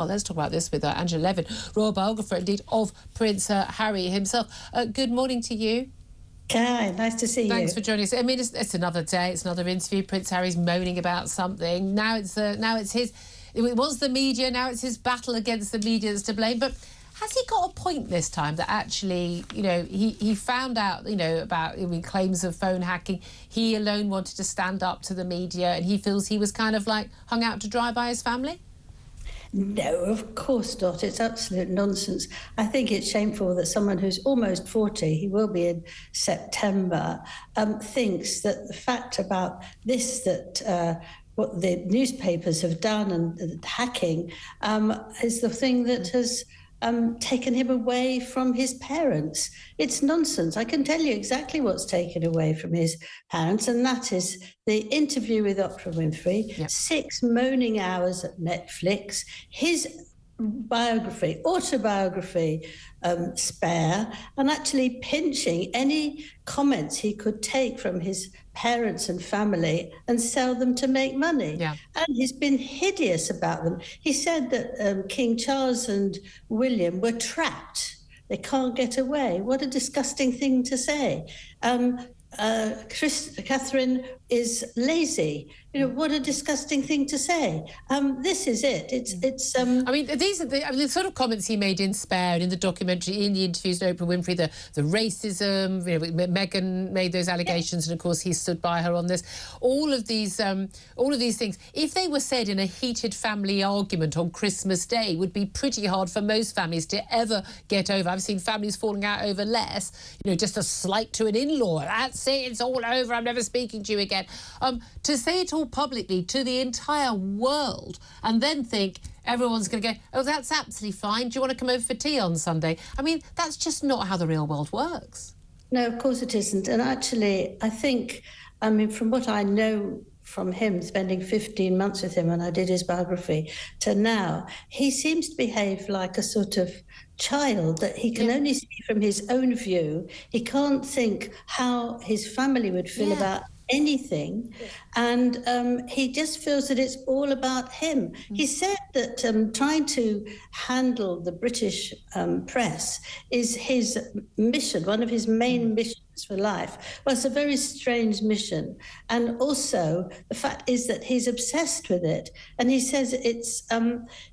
Well, let's talk about this with Angela Levin, royal biographer, indeed, of Prince Harry himself. Good morning to you. Hi, nice to see you. Thanks for joining us. I mean, it's another day, it's another interview. Prince Harry's moaning about something. Now it's his. It was the media. Now it's his battle against the media that's to blame. But has he got a point this time that actually, you know, he found out, you know, about claims of phone hacking. He alone wanted to stand up to the media, and he feels he was kind of like hung out to dry by his family? No, of course not. It's absolute nonsense. I think it's shameful that someone who's almost 40, he will be in September, thinks that the fact about this, that what the newspapers have done and hacking is the thing that has taken him away from his parents. It's nonsense. I can tell you exactly what's taken away from his parents, and that is the interview with Oprah Winfrey, 6 moaning hours at Netflix, his autobiography, Spare, and actually pinching any comments he could take from his parents and family and sell them to make money. Yeah. And he's been hideous about them. He said that King Charles and William were trapped. They can't get away. What a disgusting thing to say. Catherine is lazy. You know, what a disgusting thing to say. This is it. It's. I mean, these are the sort of comments he made in Spare and in the documentary, in the interviews with Oprah Winfrey, the racism. You know, Meghan made those allegations, and of course he stood by her on this. All of these things, if they were said in a heated family argument on Christmas Day, would be pretty hard for most families to ever get over. I've seen families falling out over less. You know, just a slight to an in-law. That's it. It's all over. I'm never speaking to you again. To say it all publicly to the entire world and then think everyone's going to go, oh, that's absolutely fine. Do you want to come over for tea on Sunday? I mean, that's just not how the real world works. No, of course it isn't. And actually, I think, I mean, from what I know from him, spending 15 months with him when I did his biography, to now, he seems to behave like a sort of child that he can only see from his own view. He can't think how his family would feel about anything, and he just feels that it's all about him. He said that trying to handle the British press is his mission, one of his main missions for life. Well, it's a very strange mission, and also the fact is that he's obsessed with it, and he says it's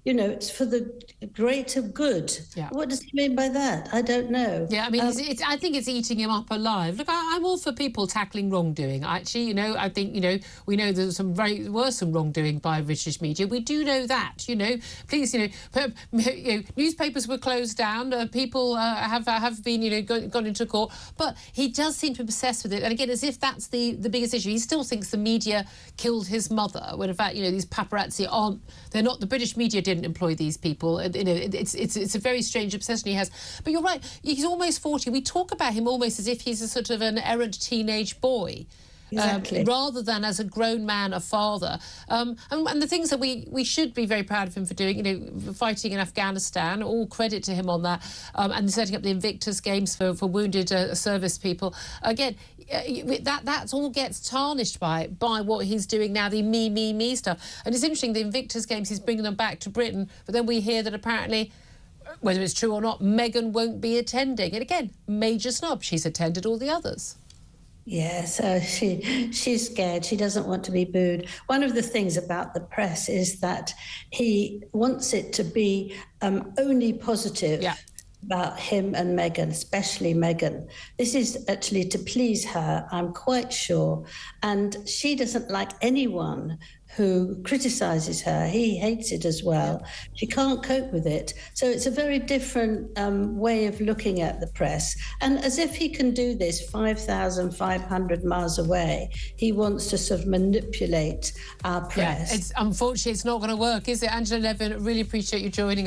you know, it's for the greater good. What does he mean by that? I don't know. I mean, I think it's eating him up alive. Look, I'm all for people tackling wrongdoing. Actually, you know, I think, you know, we know there's some very worrisome wrongdoing by British media. We do know that, you know. Please, you know, newspapers were closed down. People have been, you know, gone into court. But he does seem to be obsessed with it. And again, as if that's the biggest issue. He still thinks the media killed his mother, when in fact, you know, these paparazzi aren't. They're not. The British media didn't employ these people. You know, it's a very strange obsession he has. But you're right. He's almost 40. We talk about him almost as if he's a sort of an errant teenage boy. Exactly. Rather than as a grown man, a father. And the things that we should be very proud of him for doing, you know, fighting in Afghanistan, all credit to him on that, and setting up the Invictus Games for wounded service people. Again, that all gets tarnished by what he's doing now, the me stuff. And it's interesting, the Invictus Games, he's bringing them back to Britain, but then we hear that apparently, whether it's true or not, Meghan won't be attending. And again, major snub. She's attended all the others. Yes, she's scared. She doesn't want to be booed. One of the things about the press is that he wants it to be only positive about him and Meghan, especially Meghan. This is actually to please her, I'm quite sure. And she doesn't like anyone who criticises her. He hates it as well. She can't cope with it. So it's a very different way of looking at the press. And as if he can do this 5,500 miles away, he wants to sort of manipulate our press. Unfortunately, it's not going to work, is it? Angela Levin, really appreciate you joining us.